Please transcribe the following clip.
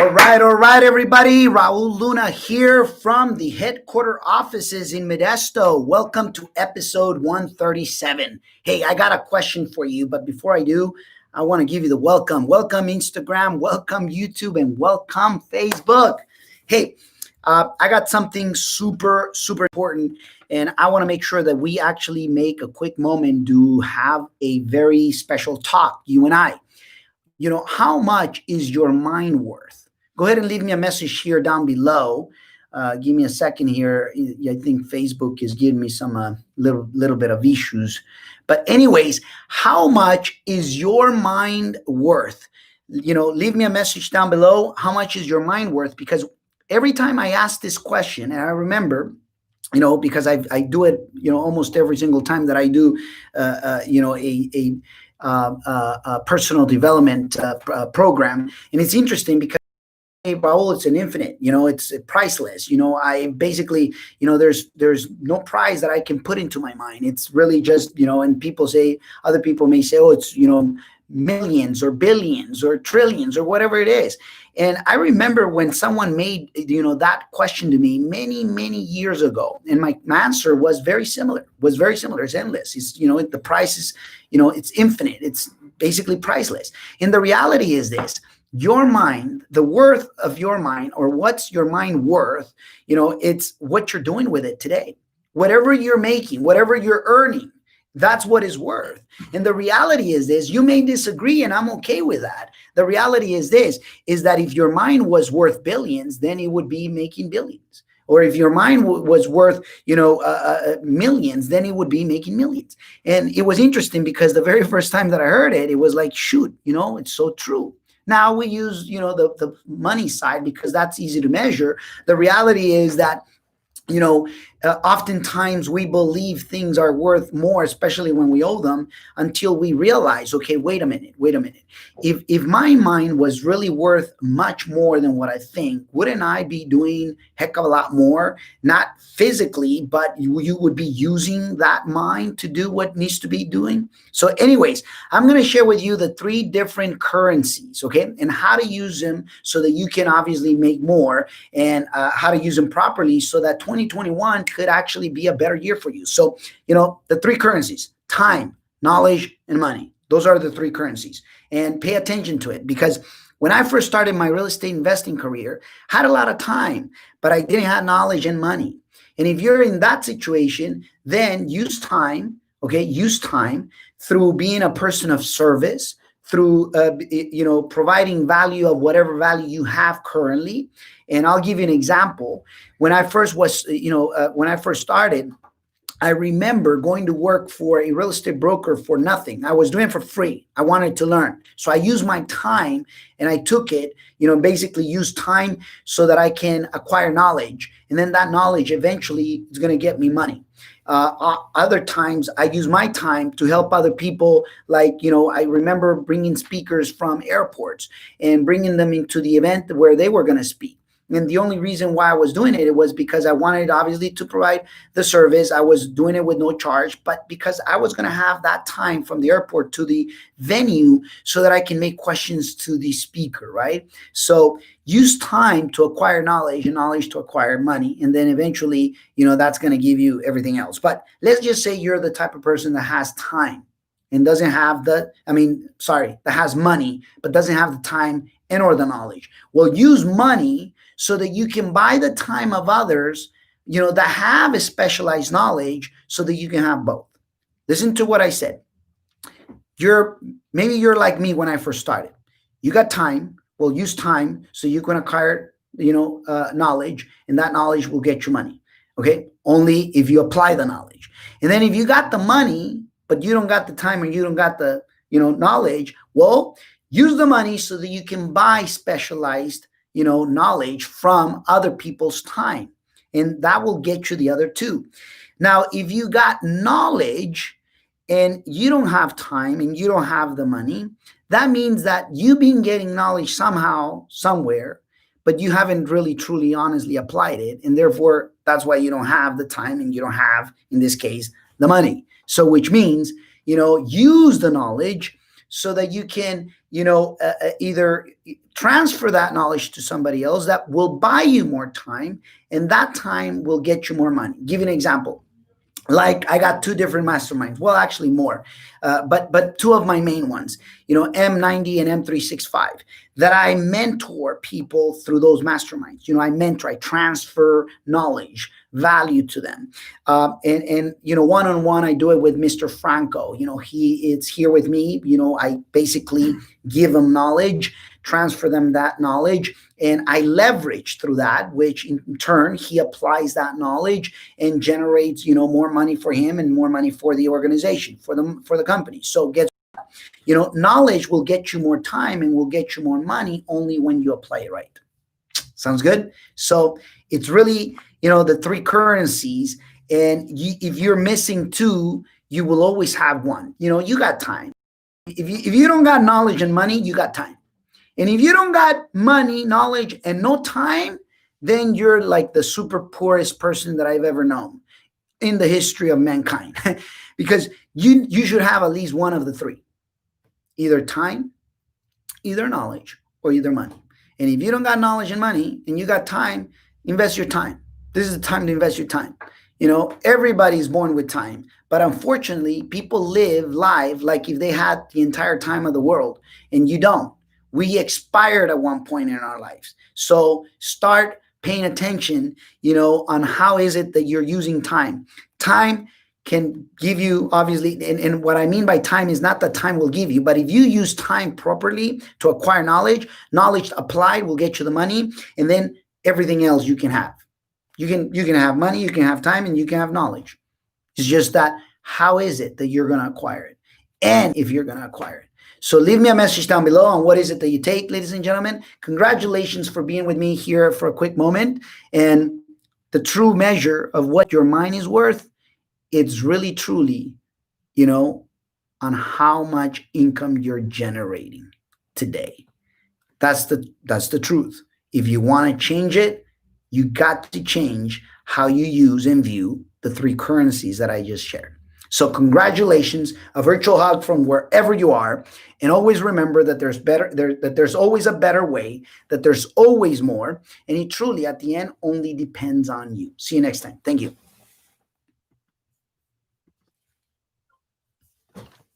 All right, everybody. Raul Luna here from the headquarter offices in Modesto. Welcome to episode 137. Hey, I got a question for you, but before I do, I want to give you the welcome. Welcome Instagram, welcome YouTube, and welcome Facebook. Hey, I got something super important, and I want to make sure that we actually make a quick moment to have a very special talk, you and I. How much is your mind worth? Go ahead and leave me a message here down below. Give me a second here. I think Facebook is giving me some little bit of issues. But anyways, how much is your mind worth? Leave me a message down below. How much is your mind worth? Because every time I ask this question, and I remember, because I do it, almost every single time that I do, a personal development program. And it's interesting because, hey, Raul, it's an infinite, it's priceless. I basically, there's no price that I can put into my mind. It's really just, and other people may say, oh, it's, millions or billions or trillions or whatever it is. And I remember when someone made, that question to me many years ago, and my answer was very similar. It's endless. It's, the price is, it's infinite. It's basically priceless. And the reality is this: your mind, the worth of your mind, or what's your mind worth, it's what you're doing with it today. Whatever you're making, whatever you're earning, that's what is worth. And the reality is this: you may disagree, and I'm okay with that. The reality is this, is that if your mind was worth billions, then it would be making billions. Or if your mind was worth, millions, then it would be making millions. And it was interesting because the very first time that I heard it, it was like, shoot, it's so true. Now we use, the money side because that's easy to measure. The reality is that, oftentimes we believe things are worth more, especially when we owe them, until we realize, okay, wait a minute. If my mind was really worth much more than what I think, wouldn't I be doing heck of a lot more? Not physically, but you would be using that mind to do what needs to be doing. So anyways, I'm going to share with you the 3 different currencies, okay, and how to use them so that you can obviously make more, and how to use them properly so that 2021 could actually be a better year for you. So, the 3 currencies: time, knowledge, and money. Those are the 3 currencies. And pay attention to it, because when I first started my real estate investing career, I had a lot of time, but I didn't have knowledge and money. And if you're in that situation, then use time, okay? Use time through being a person of service, through, providing value of whatever value you have currently. And I'll give you an example. When I first started, I remember going to work for a real estate broker for nothing. I was doing it for free. I wanted to learn. So I used my time, and I took it, basically used time so that I can acquire knowledge. And then that knowledge eventually is going to get me money. Other times I use my time to help other people. Like, I remember bringing speakers from airports and bringing them into the event where they were going to speak. And the only reason why I was doing it was because I wanted, obviously, to provide the service. I was doing it with no charge, but because I was going to have that time from the airport to the venue so that I can make questions to the speaker, right? So use time to acquire knowledge, and knowledge to acquire money. And then eventually, that's going to give you everything else. But let's just say you're the type of person that has time and doesn't have that has money, but doesn't have the time and or the knowledge. Well, use money so that you can buy the time of others, that have a specialized knowledge, so that you can have both. Listen to what I said. Maybe you're like me when I first started. You got time. Well, use time so you can acquire, knowledge, and that knowledge will get you money. Okay. Only if you apply the knowledge. And then if you got the money, but you don't got the time, or you don't got the, knowledge, well, use the money so that you can buy specialized, knowledge from other people's time. And that will get you the other 2. Now, if you got knowledge and you don't have time and you don't have the money, that means that you've been getting knowledge somehow, somewhere, but you haven't really, truly, honestly applied it. And therefore, that's why you don't have the time and you don't have, in this case, the money. So which means, use the knowledge so that you can either transfer that knowledge to somebody else that will buy you more time, and that time will get you more money. Give you an example. Like, I got two different masterminds, well, actually more, but two of my main ones, M90 and M365, that I mentor people through those masterminds. I transfer knowledge, value to them. And one on one, I do it with Mr. Franco. He is here with me. I basically give him knowledge, transfer them that knowledge, and I leverage through that, which in turn he applies that knowledge and generates more money for him and more money for the organization, for the company. So knowledge will get you more time and will get you more money only when you apply it right. Sounds good? So it's really the three currencies, and if you're missing two, you will always have one. You got time. If you don't got knowledge and money, you got time. And if you don't got money, knowledge, and no time, then you're like the super poorest person that I've ever known in the history of mankind. Because you should have at least one of the three: either time, either knowledge, or either money. And if you don't got knowledge and money and you got time, invest your time. This is the time to invest your time. Everybody's born with time, but unfortunately, people live life like if they had the entire time of the world, and you don't. We expired at one point in our lives. So start paying attention, on how is it that you're using time. Time can give you, obviously, and what I mean by time is not that time will give you, but if you use time properly to acquire knowledge applied will get you the money, and then everything else you can have. You can have money, you can have time, and you can have knowledge. It's just that, how is it that you're going to acquire it? And if you're going to acquire it. So leave me a message down below on what is it that you take, ladies and gentlemen. Congratulations for being with me here for a quick moment. And the true measure of what your mind is worth, it's really, truly, on how much income you're generating today. That's the truth. If you want to change it, you got to change how you use and view the three currencies that I just shared. So congratulations, a virtual hug from wherever you are. And always remember that there's always a better way, that there's always more. And it truly, at the end, only depends on you. See you next time. Thank you.